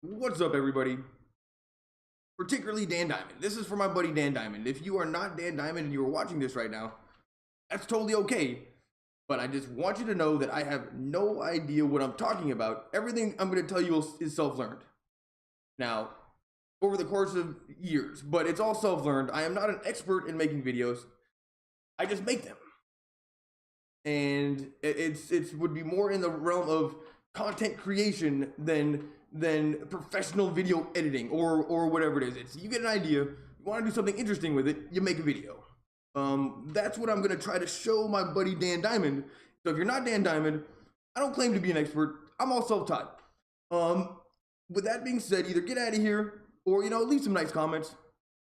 What's up, everybody? Particularly Dan Diamond. This is for my buddy Dan Diamond. If you are not Dan Diamond and you are watching this right now, that's totally okay. But I just want you to know that I have no idea what I'm talking about. Everything I'm going to tell you is self-learned. Now, over the course of years, but it's all self-learned. I am not an expert in making videos. I just make them. And it would be more in the realm of content creation than professional video editing or whatever it is. It's you get an idea, you want to do something interesting with it, you make a video. That's what I'm going to try to show my buddy Dan Diamond. So if you're not Dan Diamond, I don't claim to be an expert. I'm all self-taught. With that being said, either get out of here or, leave some nice comments.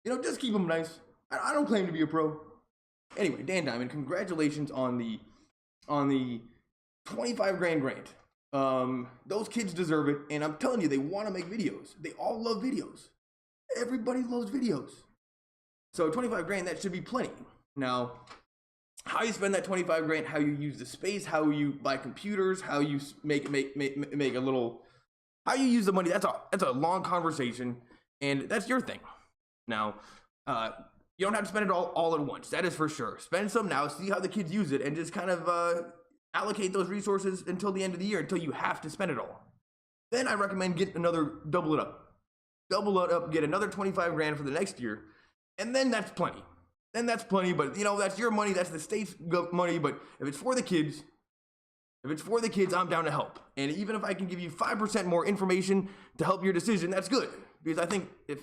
Just keep them nice. I don't claim to be a pro. Anyway, Dan Diamond, congratulations on the 25 grand grant. Those kids deserve it, and I'm telling you, they want to make videos. They all love videos. Everybody loves videos. So 25 grand, that should be plenty. Now, how you spend that 25 grand, how you use the space, how you buy computers, how you make a little, how you use the money, that's a long conversation, and that's your thing. Now, you don't have to spend it all at once. That is for sure. Spend some now, see how the kids use it, and just kind of allocate those resources until the end of the year, until you have to spend it all. Then I recommend get another, double it up, get another 25 grand for the next year, and then that's plenty. Then that's plenty, but that's your money, that's the state's money, but if it's for the kids, I'm down to help. And even if I can give you 5% more information to help your decision, that's good. Because I think if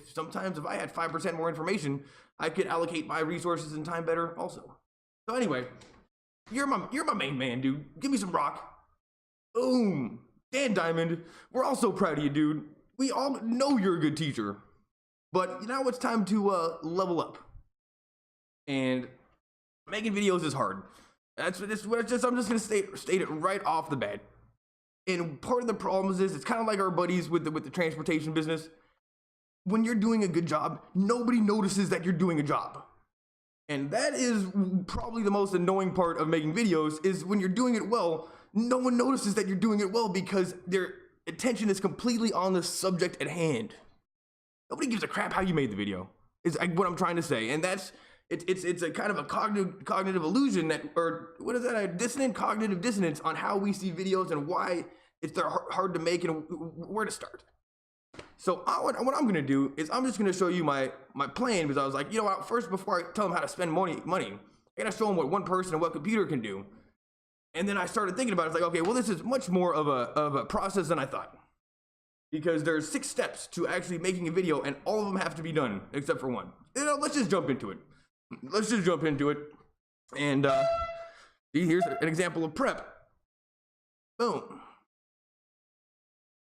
I had 5% more information, I could allocate my resources and time better also. So anyway, you're my main man, dude. Give me some rock. Boom. Dan Diamond, we're all so proud of you, dude. We all know you're a good teacher. But now it's time to level up. And making videos is hard. I'm just gonna state it right off the bat. And part of the problem is it's kind of like our buddies with the transportation business. When you're doing a good job, nobody notices that you're doing a job. And that is probably the most annoying part of making videos, is when you're doing it well, no one notices that you're doing it well because their attention is completely on the subject at hand. Nobody gives a crap how you made the video, is what I'm trying to say. And it's a kind of a cognitive illusion or what is that, a cognitive dissonance on how we see videos and why they're hard to make and where to start. So what I'm going to do is I'm just going to show you my plan, because I was like, first, before I tell them how to spend money, I got to show them what one person and what computer can do. And then I started thinking about it. It's like, okay, well, this is much more of a process than I thought, because there's 6 steps to actually making a video, and all of them have to be done except for one. Let's just jump into it. And see, here's an example of prep. Boom.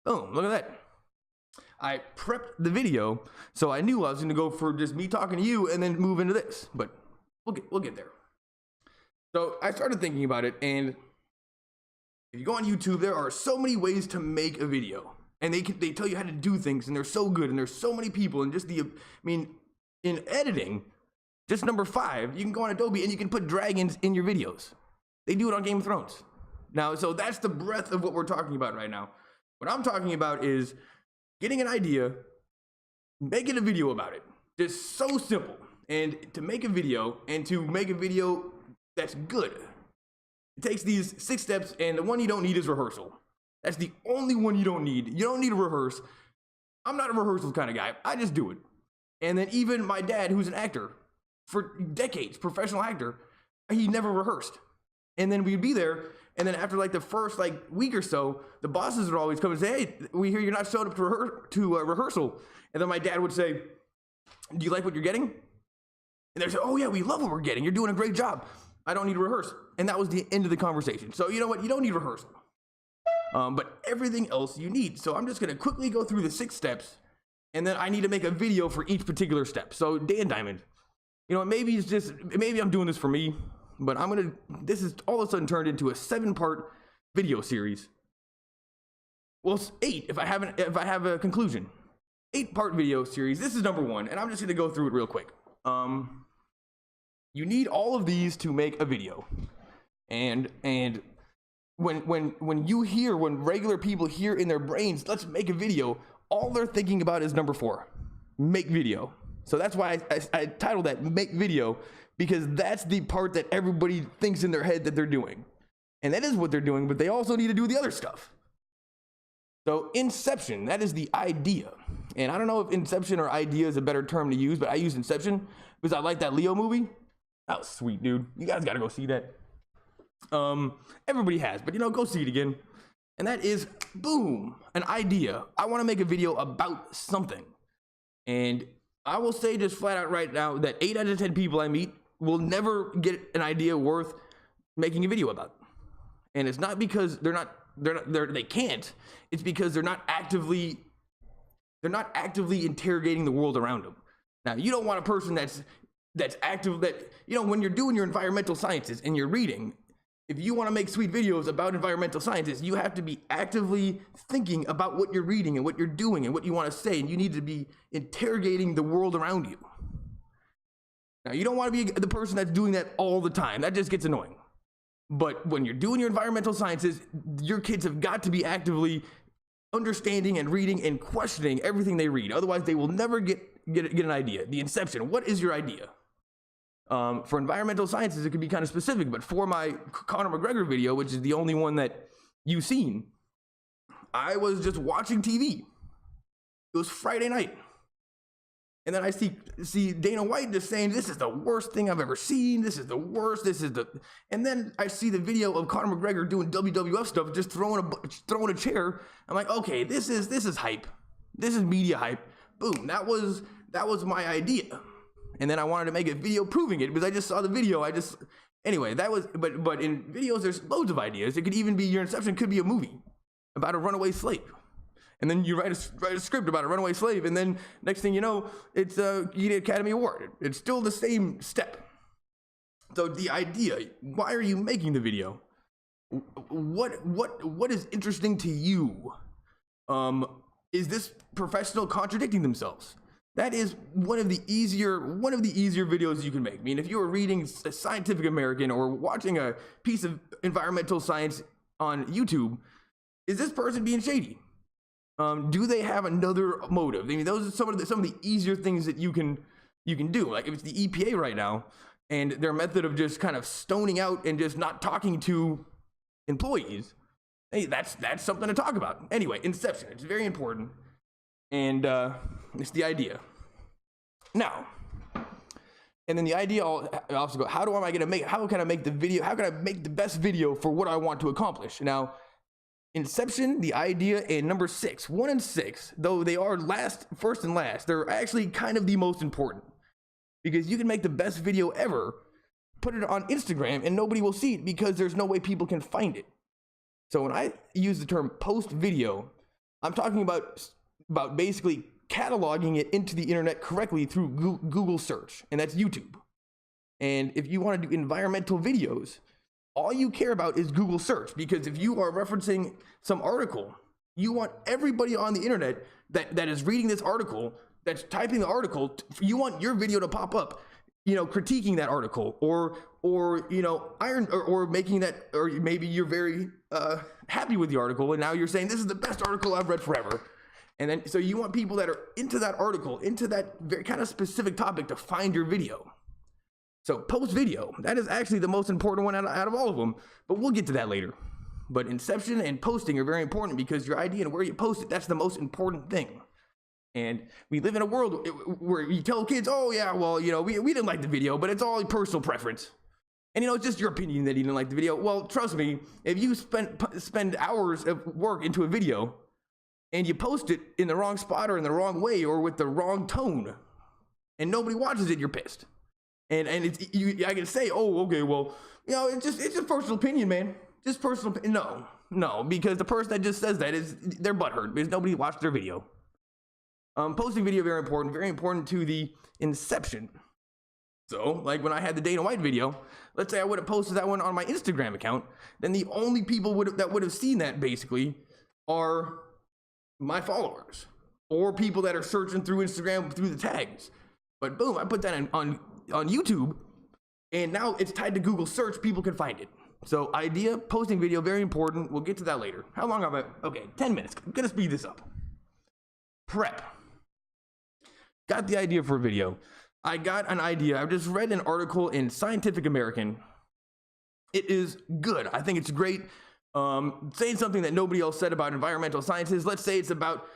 Look at that. I prepped the video, so I knew I was going to go for just me talking to you and then move into this, but we'll get there. So I started thinking about it, and if you go on YouTube, there are so many ways to make a video, and they tell you how to do things, and they're so good, and there's so many people, and in editing, just number 5, you can go on Adobe and you can put dragons in your videos. They do it on Game of Thrones. Now, so that's the breadth of what we're talking about right now. What I'm talking about is getting an idea, making a video about it. Just so simple. And to make a video, that's good, it takes these 6 steps, and the one you don't need is rehearsal. That's the only one you don't need. You don't need to rehearse. I'm not a rehearsal kind of guy. I just do it. And then even my dad, who's an actor for decades, professional actor, he never rehearsed. And then we'd be there, and then after the first week or so, the bosses would always come and say, "Hey, we hear you're not showing up to rehearsal." And then my dad would say, "Do you like what you're getting?" And they'd say, "Oh yeah, we love what we're getting. You're doing a great job. I don't need to rehearse." And that was the end of the conversation. So you know what? You don't need rehearsal. But everything else you need. So I'm just gonna quickly go through the 6 steps, and then I need to make a video for each particular step. So Dan Diamond, maybe I'm doing this for me, but this is all of a sudden turned into a 7-part video series. Well, it's 8 if I have a conclusion. 8-part video series. This is number 1, and I'm just gonna go through it real quick. You need all of these to make a video, and when regular people hear in their brains, let's make a video, all they're thinking about is number 4, make video. So that's why I titled that make video, because that's the part that everybody thinks in their head that they're doing. And that is what they're doing, but they also need to do the other stuff. So inception, that is the idea. And I don't know if inception or idea is a better term to use, but I use inception because I like that Leo movie. That was sweet, dude. You guys gotta go see that. Everybody has, but go see it again. And that is, boom, an idea. I want to make a video about something. And I will say just flat out right now that 8 out of 10 people I meet will never get an idea worth making a video about. And it's not because they can't. It's because they're not actively interrogating the world around them. Now, you don't want a person that's active, that, when you're doing your environmental sciences and you're reading, if you want to make sweet videos about environmental sciences, you have to be actively thinking about what you're reading and what you're doing and what you want to say, and you need to be interrogating the world around you. Now, you don't want to be the person that's doing that all the time. That just gets annoying. But when you're doing your environmental sciences, your kids have got to be actively understanding and reading and questioning everything they read. Otherwise, they will never get an idea. The inception. What is your idea? For environmental sciences, it could be kind of specific, but for my Conor McGregor video, which is the only one that you've seen, I was just watching TV. It was Friday night. And then I see Dana White just saying, this is the worst thing I've ever seen. This is the worst. And then I see the video of Conor McGregor doing WWF stuff, just throwing a chair. I'm like, okay, this is hype. This is media hype. Boom. That was my idea. And then I wanted to make a video proving it because I just saw the video. Anyway, that was, but in videos, there's loads of ideas. It could even be, your inception could be a movie about a runaway slave. And then you write a script about a runaway slave, and then next thing you know, it's you get an Academy Award. It's still the same step. So the idea, why are you making the video? What is interesting to you? Is this professional contradicting themselves? That is one of the easier videos you can make. I mean, if you were reading Scientific American or watching a piece of environmental science on YouTube, is this person being shady? Do they have another motive? I mean, those are some of the easier things that you can do. Like if it's the EPA right now and their method of just kind of stoning out and just not talking to employees, hey, that's something to talk about. Anyway, inception, it's very important, and it's the idea. Now, and then the idea also go, how can I make the video? How can I make the best video for what I want to accomplish? Now, inception, the idea, and number 6, 1 and 6, though they are first and last, they're actually kind of the most important, because you can make the best video ever, put it on Instagram, and nobody will see it because there's no way people can find it. So when I use the term post video, I'm talking about basically cataloging it into the internet correctly through Google search, and that's YouTube. And if you want to do environmental videos, all you care about is Google search, because if you are referencing some article, you want everybody on the internet that is reading this article, that's typing the article, you want your video to pop up, critiquing that article, or making that, or maybe you're very happy with the article and now you're saying this is the best article I've read forever. And then so you want people that are into that article, into that very kind of specific topic, to find your video. So post video, that is actually the most important one out of all of them, but we'll get to that later. But inception and posting are very important, because your idea and where you post it, that's the most important thing. And we live in a world where you tell kids, oh yeah, well, we didn't like the video, but it's all personal preference. And it's just your opinion that you didn't like the video. Well, trust me, if you spend hours of work into a video and you post it in the wrong spot or in the wrong way or with the wrong tone, and nobody watches it, you're pissed. And I can say, oh, okay, well, it's just personal opinion, man. Just personal opinion. No, because the person that just says that they're butthurt because nobody watched their video. Posting video, very important to the inception. So, like when I had the Dana White video, let's say I would have posted that one on my Instagram account, then the only people that would have seen that basically are my followers or people that are searching through Instagram through the tags. But boom, I put that on YouTube, and now it's tied to Google search. People can find it. So idea, posting video, very important. We'll get to that later. How long have I? Okay, 10 minutes. I'm gonna speed this up. Prep. Got the idea for a video. I got an idea. I just read an article in Scientific American. It is good. I think it's great. Saying something that nobody else said about environmental sciences. Let's say it's about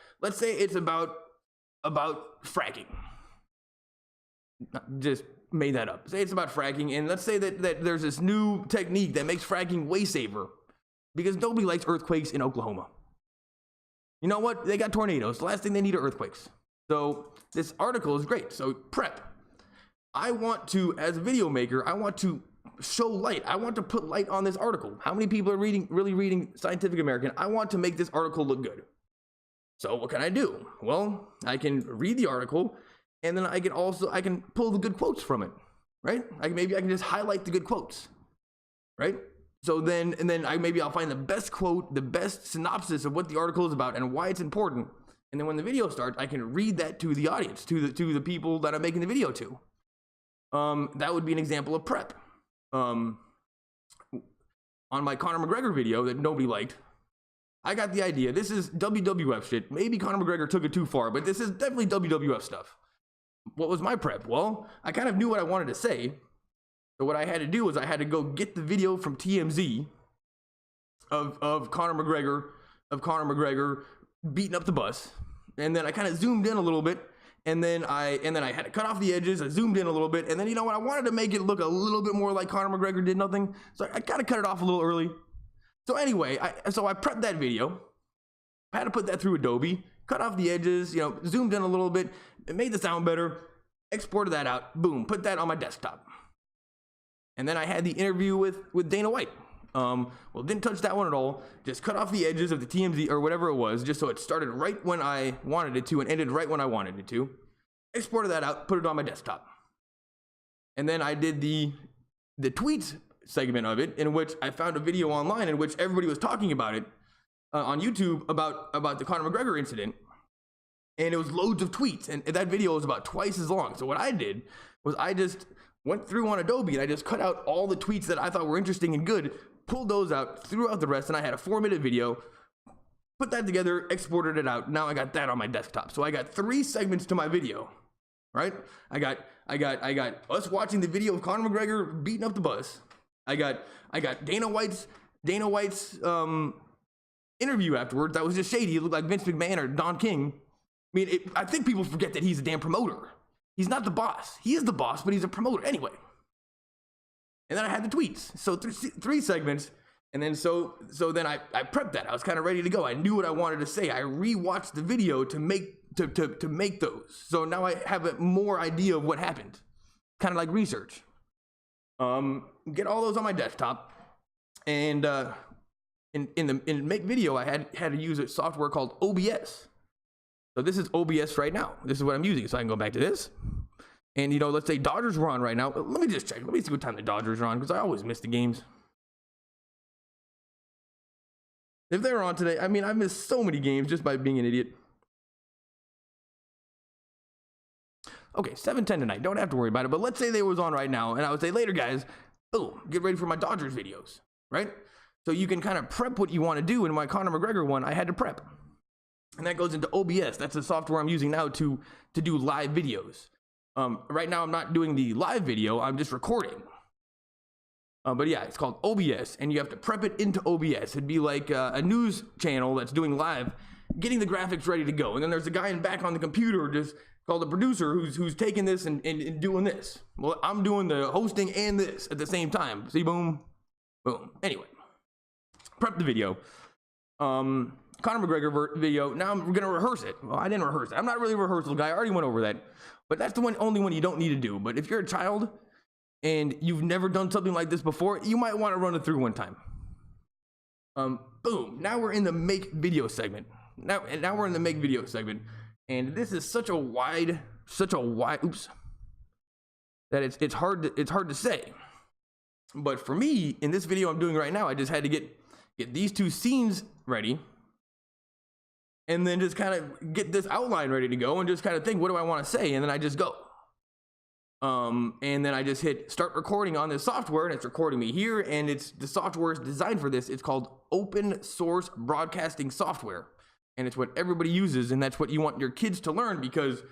fracking. Just made that up. Say it's about fracking, and let's say that there's this new technique that makes fracking way safer because nobody likes earthquakes in Oklahoma. You know what? They got tornadoes. The last thing they need are earthquakes. So this article is great. So prep. I want to, as a video maker, I want to show light. I want to put light on this article. How many people are really reading Scientific American? I want to make this article look good. So what can I do? Well, I can read the article, and then I can pull the good quotes from it, right? Maybe I can just highlight the good quotes, right? So then maybe I'll find the best quote, the best synopsis of what the article is about and why it's important. And then when the video starts, I can read that to the audience, to the people that I'm making the video to. That would be an example of prep. On my Conor McGregor video that nobody liked, I got the idea. This is WWF shit. Maybe Conor McGregor took it too far, but this is definitely WWF stuff. What was my prep? Well, I kind of knew what I wanted to say. So what I had to do was I had to go get the video from TMZ of Conor McGregor beating up the bus, and then I kind of zoomed in a little bit, and then I had to cut off the edges. I zoomed in a little bit, and then you know what? I wanted to make it look a little bit more like Conor McGregor did nothing, so I kind of cut it off a little early. So anyway, I prepped that video. I had to put that through Adobe, cut off the edges, zoomed in a little bit, it made the sound better, exported that out, boom, put that on my desktop. And then I had the interview with Dana White. Well, didn't touch that one at all. Just cut off the edges of the TMZ or whatever it was, just so it started right when I wanted it to and ended right when I wanted it to. Exported that out, put it on my desktop. And then I did the tweets segment of it, in which I found a video online in which everybody was talking about it on YouTube about the Conor McGregor incident. And it was loads of tweets, and that video was about twice as long. So what I did was I just went through on Adobe and I just cut out all the tweets that I thought were interesting and good, pulled those out, threw out the rest, and I had a 4-minute video, put that together, exported it out. Now I got that on my desktop. So I got 3 segments to my video, right? I got us watching the video of Conor McGregor beating up the bus. I got Dana White's interview afterwards. That was just shady. It looked like Vince McMahon or Don King. I mean, I think people forget that he's a damn promoter. He's not the boss. He is the boss, but he's a promoter anyway. And then I had the tweets. So 3 segments. And then so then I prepped that. I was kind of ready to go. I knew what I wanted to say. I rewatched the video to make those. So now I have a more idea of what happened. Kind of like research. Get all those on my desktop. And in make video, I had to use a software called OBS. So this is OBS right now. This is what I'm using. So I can go back to this. And, let's say Dodgers were on right now. Let me just check. Let me see what time the Dodgers are on, because I always miss the games. If they were on today, I mean, I missed so many games just by being an idiot. Okay, 7:10 tonight. Don't have to worry about it. But let's say they was on right now, and I would say, later, guys, boom, get ready for my Dodgers videos, right? So you can kind of prep what you want to do. In my Conor McGregor one, I had to prep. And that goes into OBS. That's the software I'm using now to do live videos. Right now, I'm not doing the live video. I'm just recording. But yeah, it's called OBS, and you have to prep it into OBS. It'd be like a news channel that's doing live, getting the graphics ready to go. And then there's a guy in back on the computer just called the producer who's taking this and doing this. Well, I'm doing the hosting and this at the same time. See, boom, boom. Anyway, prep the video. Conor McGregor video. Now I'm gonna rehearse it. Well, I didn't rehearse it. I'm not really a rehearsal guy. I already went over that. But that's the only one you don't need to do. But if you're a child and you've never done something like this before, you might want to run it through one time. Boom. Now we're in the make video segment. Now we're in the make video segment, and this is such a wide, oops, that it's hard to say. But for me, in this video I'm doing right now, I just had to get these 2 scenes ready, and then just kind of get this outline ready to go, and just kind of think, what do I want to say? And then I just go. And then I just hit start recording on this software, and it's recording me here, and the software is designed for this. It's called open source broadcasting software. and it's what everybody uses, and that's what you want your kids to learn, because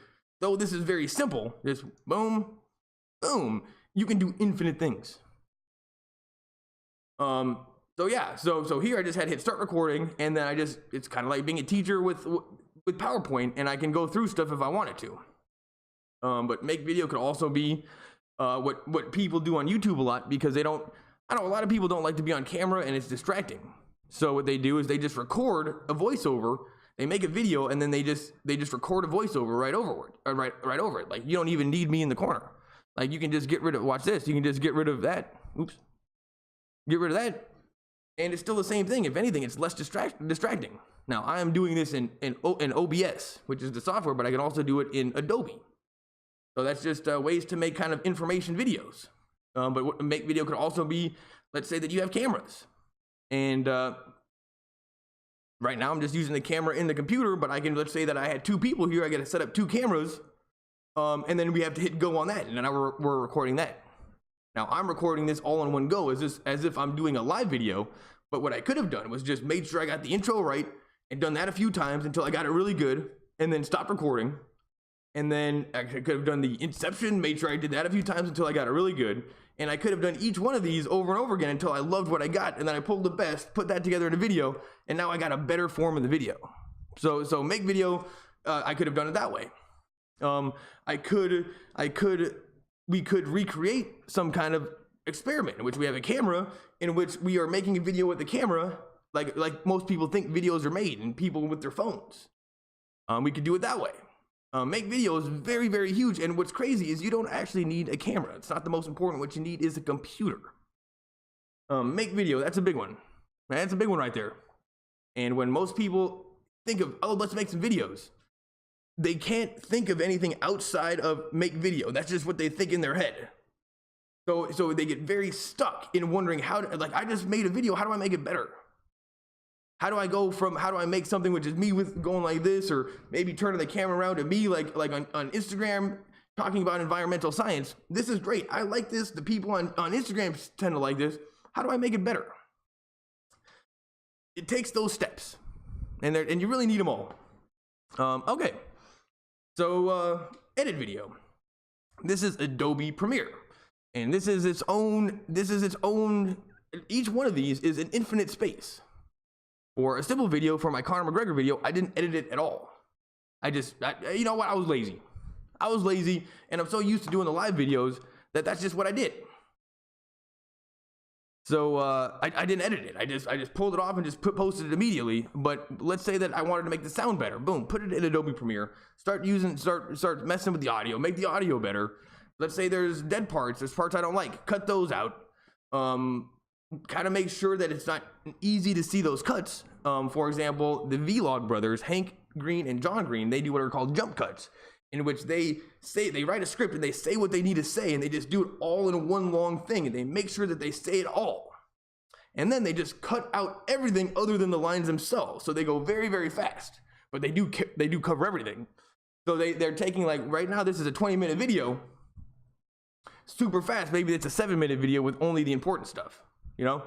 though this is very simple, just boom, boom, you can do infinite things. So yeah, so here I just had to hit start recording, and then it's kind of like being a teacher with PowerPoint, and I can go through stuff if I wanted to. But make video could also be what people do on YouTube a lot, because I know a lot of people don't like to be on camera and it's distracting. So what they do is they just record a voiceover, they make a video, and then they just record a voiceover right over it. Like, you don't even need me in the corner. Like, you can just get rid of, watch this, you can just get rid of that. Oops. Get rid of that. And it's still the same thing. If anything, it's less distracting. Now, I am doing this in OBS, which is the software, but I can also do it in Adobe. So that's just ways to make kind of information videos. But what make video could also be, let's say that you have cameras. And right now I'm just using the camera in the computer, but I can, let's say that I had 2 people here, I got to set up 2 cameras, and then we have to hit go on that, and then we're recording that. Now, I'm recording this all in one go as if I'm doing a live video, but what I could have done was just made sure I got the intro right and done that a few times until I got it really good, and then stopped recording. And then I could have done the inception, made sure I did that a few times until I got it really good. And I could have done each one of these over and over again until I loved what I got, and then I pulled the best, put that together in a video, and now I got a better form of the video. So make video, I could have done it that way. We could recreate some kind of experiment in which we have a camera, in which we are making a video with the camera, like most people think videos are made, and people with their phones. We could do it that way. Make videos very, very huge, and what's crazy is you don't actually need a camera. It's not the most important. What you need is a computer. Make video, that's a big one. That's a big one right there. And when most people think of, oh, let's make some videos, they can't think of anything outside of make video. That's just what they think in their head. So they get very stuck in wondering how to, like, I just made a video, how do I make it better? How do I make something which is me with going like this, or maybe turning the camera around to me like on Instagram talking about environmental science? This is great. I like this. The people on Instagram tend to like this. How do I make it better? It takes those steps, and you really need them all. Okay. So edit video. This is Adobe Premiere, and this is its own. Each one of these is an infinite space. For a simple video, for my Conor McGregor video, I didn't edit it at all. You know what? I was lazy, and I'm so used to doing the live videos that's just what I did. So I didn't edit it. I just pulled it off and just posted it immediately. But let's say that I wanted to make the sound better. Boom, put it in Adobe Premiere. Start messing with the audio. Make the audio better. Let's say there's dead parts. There's parts I don't like. Cut those out. Kind of make sure that it's not easy to see those cuts. For example, the Vlog brothers, Hank Green and John Green, they do what are called jump cuts, in which they write a script and they say what they need to say, and they just do it all in one long thing, and they make sure that they say it all. And then they just cut out everything other than the lines themselves. So they go very, very fast, but they do cover everything. So they're taking, like, right now this is a 20-minute video, super fast. Maybe it's a 7-minute video with only the important stuff. You know,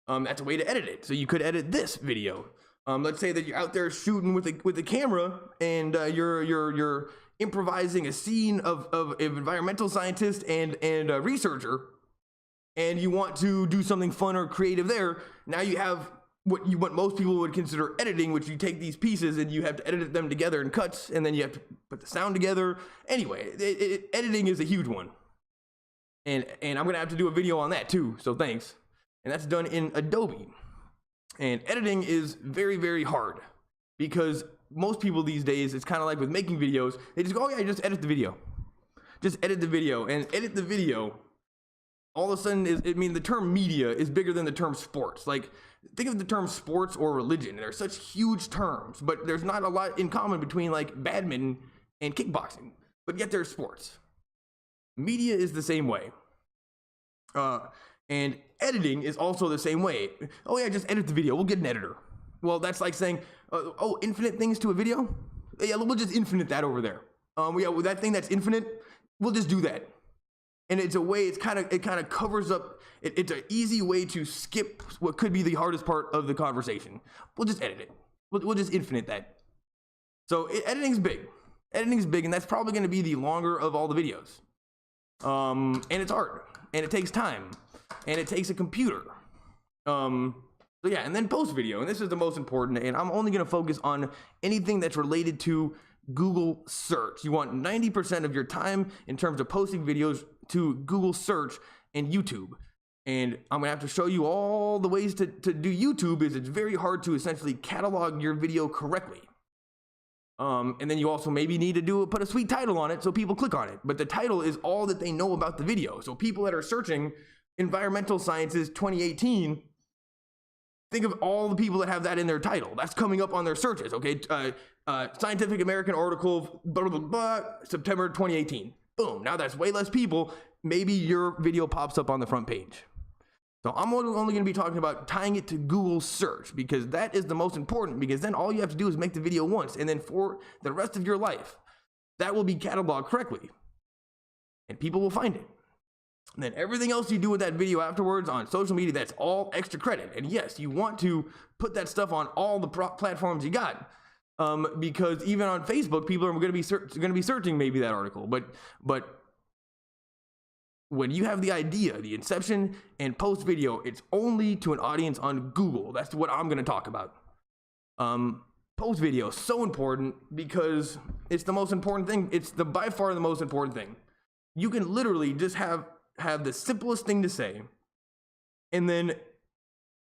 that's a way to edit it. So you could edit this video. Let's say that you're out there shooting with the camera, and you're improvising a scene of an environmental scientist and a researcher, and you want to do something fun or creative there. Now you have what most people would consider editing, which you take these pieces and you have to edit them together in cuts, and then you have to put the sound together. Anyway, editing is a huge one, and I'm gonna have to do a video on that too. So thanks. And that's done in Adobe. And editing is very, very hard, because most people these days, it's kind of like with making videos, they just go, oh yeah, just edit the video. Just edit the video. And edit the video, all of a sudden, the term media is bigger than the term sports. Like, think of the term sports or religion. They're such huge terms, but there's not a lot in common between, like, badminton and kickboxing. But yet there's sports. Media is the same way. And editing is also the same way. Oh yeah, just edit the video. We'll get an editor. Well, that's like saying, oh, infinite things to a video? Yeah, we'll just infinite that over there. Yeah, with that thing that's infinite, we'll just do that. And it's a way, it kind of covers up, it's an easy way to skip what could be the hardest part of the conversation. We'll just edit it. We'll just infinite that. So editing's big. Editing's big, and that's probably going to be the longer of all the videos. And it's hard, and it takes time, and it takes a computer. So yeah, and then post video, and this is the most important, and I'm only going to focus on anything that's related to Google search. You want 90% of your time in terms of posting videos to Google search and YouTube. And I'm gonna have to show you all the ways to do YouTube. Is it's very hard to essentially catalog your video correctly. And then you also maybe need to put a sweet title on it so people click on it. But the title is all that they know about the video. So people that are searching environmental sciences 2018, think of all the people that have that in their title. That's coming up on their searches, okay? Scientific American article, blah, blah, blah, September 2018. Boom, now that's way less people. Maybe your video pops up on the front page. So I'm only gonna be talking about tying it to Google search, because that is the most important, because then all you have to do is make the video once, and then for the rest of your life, that will be cataloged correctly, and people will find it. And then everything else you do with that video afterwards on social media, that's all extra credit. And yes, you want to put that stuff on all the platforms you got, because even on Facebook, people are going to be searching maybe that article. But when you have the idea, the inception and post video, it's only to an audience on Google. That's what I'm going to talk about. Post video, so important, because it's the most important thing. It's by far the most important thing. You can literally just have the simplest thing to say, and then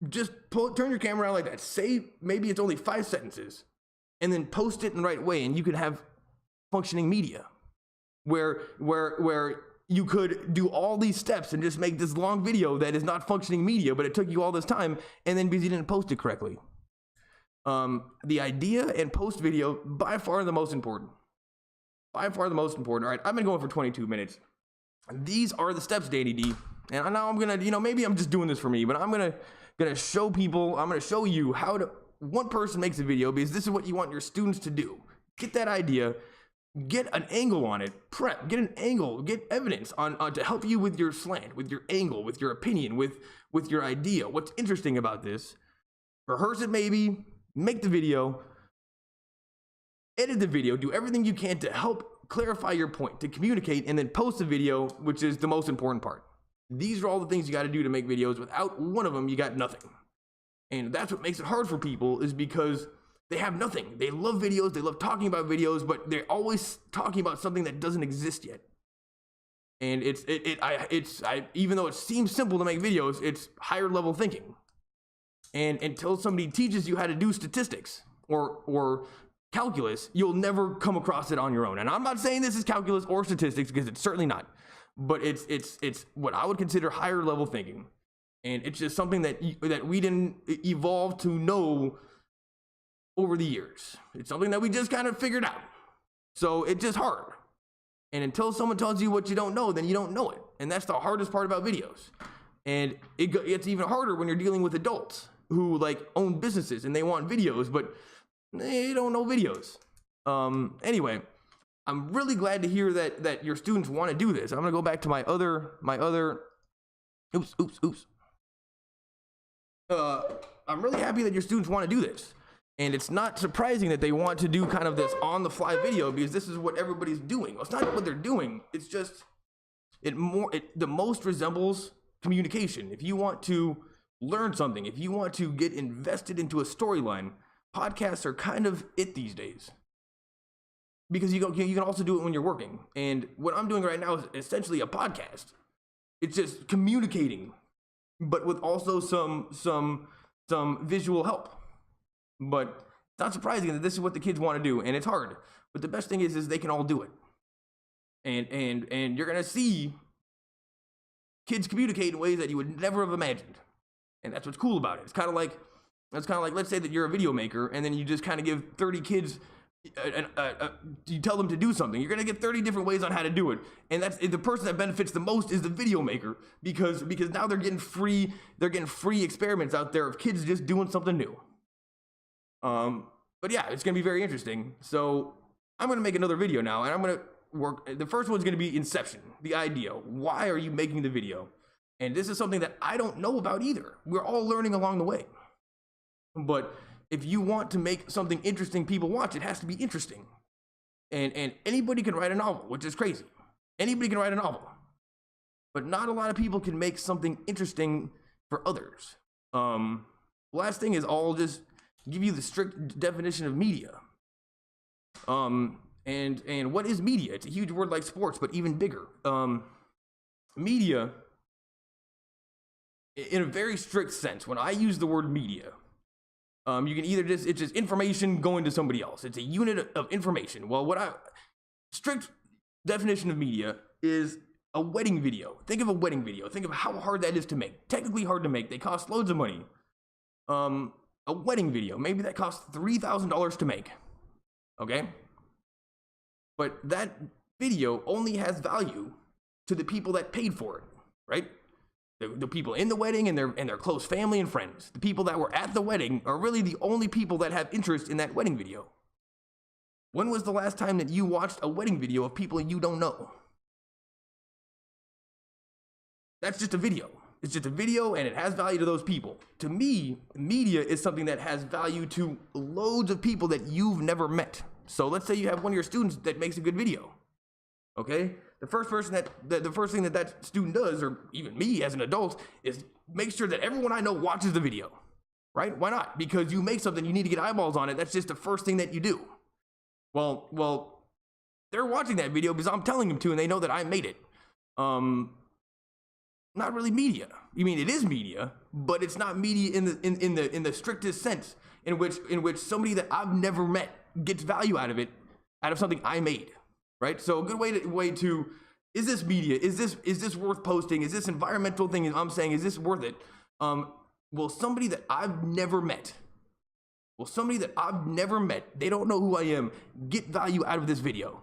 just turn your camera around like that. Say maybe it's only 5 sentences, and then post it in the right way, and you can have functioning media where you could do all these steps and just make this long video that is not functioning media, but it took you all this time, and then because you didn't post it correctly. The idea and post video, by far the most important. By far the most important. All right, I've been going for 22 minutes. These are the steps, Danny D. And now I'm gonna, maybe I'm just doing this for me, but I'm gonna show people, I'm gonna show you how one person makes a video, because this is what you want your students to do. Get that idea, get an angle on it, get an angle, get evidence on to help you with your slant, with your angle, with your opinion, with your idea. What's interesting about this? Rehearse it maybe, make the video, edit the video, do everything you can to help clarify your point, to communicate, and then post the video, which is the most important part. These are all the things you got to do to make videos. Without one of them, you got nothing. And that's what makes it hard for people, is because they have nothing. They love videos, they love talking about videos, but they're always talking about something that doesn't exist yet. And even though it seems simple to make videos, it's higher level thinking. And until somebody teaches you how to do statistics or calculus, you'll never come across it on your own. And I'm not saying this is calculus or statistics, because it's certainly not. But it's what I would consider higher level thinking. And it's just something that we didn't evolve to know over the years. It's something that we just kind of figured out. So it's just hard. And until someone tells you what you don't know, then you don't know it. And that's the hardest part about videos. And it's even harder when you're dealing with adults who own businesses and they want videos, but they don't know videos. Anyway, I'm really glad to hear that your students want to do this. I'm gonna go back to my other. Oops. I'm really happy that your students want to do this, and it's not surprising that they want to do kind of this on-the-fly video, because this is what everybody's doing. Well, it's not what they're doing. It's just the most resembles communication. If you want to learn something, if you want to get invested into a storyline, podcasts are kind of it these days, because you can also do it when you're working. And what I'm doing right now is essentially a podcast. It's just communicating, but with also some visual help. But it's not surprising that this is what the kids want to do, and it's hard. But the best thing is they can all do it. And you're gonna see kids communicate in ways that you would never have imagined. And that's what's cool about it. It's kind of like, let's say that you're a video maker, and then you just kind of give 30 kids, you tell them to do something. You're gonna get 30 different ways on how to do it, and that's the person that benefits the most is the video maker, because now they're getting free experiments out there of kids just doing something new. But yeah, it's gonna be very interesting. So I'm gonna make another video now, and I'm gonna work. The first one's gonna be inception, the idea. Why are you making the video? And this is something that I don't know about either. We're all learning along the way. But if you want to make something interesting people watch, it has to be interesting. And anybody can write a novel, which is crazy. Anybody can write a novel. But not a lot of people can make something interesting for others. Last thing is I'll just give you the strict definition of media. And what is media? It's a huge word like sports, but even bigger. Media, in a very strict sense, when I use the word media, you can either it's just information going to somebody else. It's a unit of information. Well, strict definition of media is a wedding video. Think of a wedding video. Think of how hard that is to make. Technically hard to make. They cost loads of money. A wedding video, maybe that costs $3,000 to make. Okay? But that video only has value to the people that paid for it, right? The people in the wedding and their close family and friends. The people that were at the wedding are really the only people that have interest in that wedding video. When was the last time that you watched a wedding video of people you don't know? That's just a video. It's just a video and it has value to those people. To me, media is something that has value to loads of people that you've never met. So let's say you have one of your students that makes a good video. Okay? The first thing that student does, or even me as an adult, is make sure that everyone I know watches the video, right? Why not? Because you make something, you need to get eyeballs on it. That's just the first thing that you do. Well, they're watching that video because I'm telling them to, and they know that I made it. Not really media. I mean, it is media, but it's not media in the strictest sense, in which somebody that I've never met gets value out of something I made. Right? So a good way to is this media? Is this worth posting? Is this environmental thing I'm saying, is this worth it? Will somebody that I've never met, they don't know who I am, get value out of this video?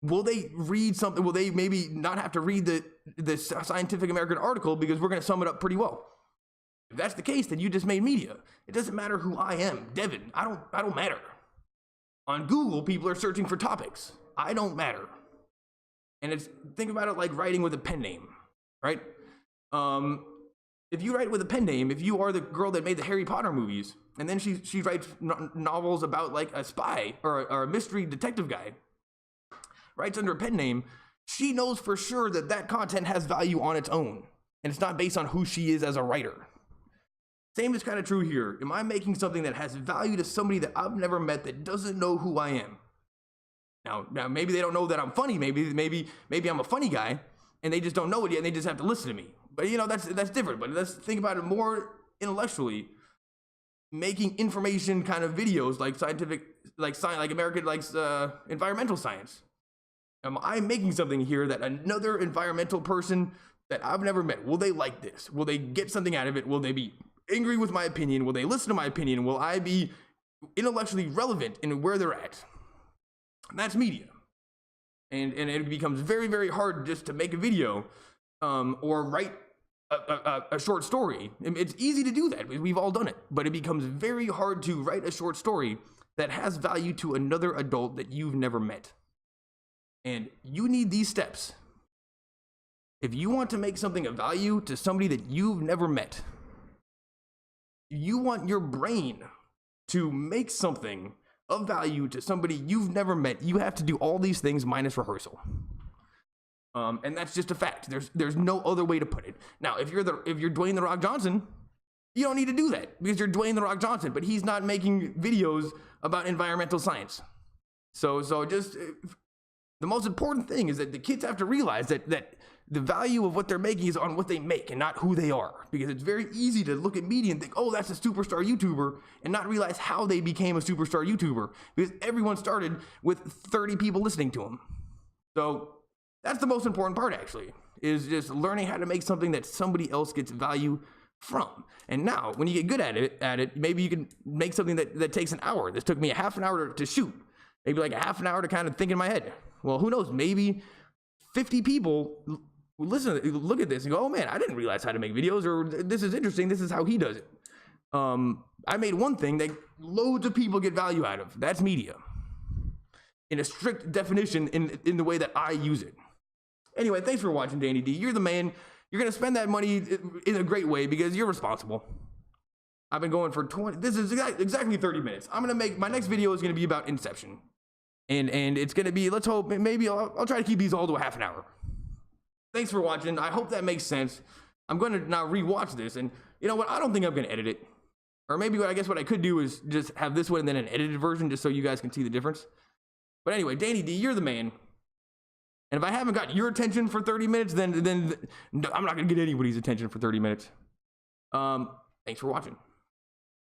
Will they read something? Will they maybe not have to read the Scientific American article because we're going to sum it up pretty well? If that's the case, then you just made media. It doesn't matter who I am, Devin. I don't matter. On Google, people are searching for topics. I don't matter. And think about it like writing with a pen name, right? If you write with a pen name, if you are the girl that made the Harry Potter movies, and then she writes novels about like a spy or a mystery detective guy, writes under a pen name, she knows for sure that content has value on its own, and it's not based on who she is as a writer. Same is kind of true here. Am I making something that has value to somebody that I've never met that doesn't know who I am? Now maybe they don't know that I'm funny. Maybe I'm a funny guy, and they just don't know it yet, and they just have to listen to me. But that's different. But let's think about it more intellectually. Making information kind of videos like scientific, like science, like American, like environmental science. Am I making something here that another environmental person that I've never met, will they like this? Will they get something out of it? Will they be angry with my opinion? Will they listen to my opinion? Will I be intellectually relevant in where they're at? And that's media. And it becomes very, very hard just to make a video or write a short story. It's easy to do that. We've all done it. But it becomes very hard to write a short story that has value to another adult that you've never met. And you need these steps. If you want to make something of value to somebody that you've never met, you want your brain to make something of value to somebody you've never met, you have to do all these things minus rehearsal. And that's just a fact. There's no other way to put it. Now, if you're Dwayne The Rock Johnson, you don't need to do that because you're Dwayne The Rock Johnson, but he's not making videos about environmental science. So just the most important thing is that the kids have to realize that the value of what they're making is on what they make and not who they are. Because it's very easy to look at media and think, oh, that's a superstar YouTuber, and not realize how they became a superstar YouTuber. Because everyone started with 30 people listening to them. So that's the most important part, actually, is just learning how to make something that somebody else gets value from. And now, when you get good at it, maybe you can make something that takes an hour. This took me a half an hour to shoot. Maybe like a half an hour to kind of think in my head. Well, who knows? Maybe 50 people look at this and go, oh man, I didn't realize how to make videos, or this is interesting, this is how he does it. I made one thing that loads of people get value out of. That's media. In a strict definition in the way that I use it. Anyway, thanks for watching, Danny D. You're the man. You're going to spend that money in a great way because you're responsible. I've been going for 20. This is exactly 30 minutes. I'm gonna make my next video is gonna be about Inception, and it's gonna be. Let's hope maybe I'll try to keep these all to a half an hour. Thanks for watching. I hope that makes sense. I'm gonna now rewatch this, and you know what? I don't think I'm gonna edit it, or maybe I guess what I could do is just have this one and then an edited version, just so you guys can see the difference. But anyway, Danny D, you're the man. And if I haven't got your attention for 30 minutes, then I'm not gonna get anybody's attention for 30 minutes. Thanks for watching.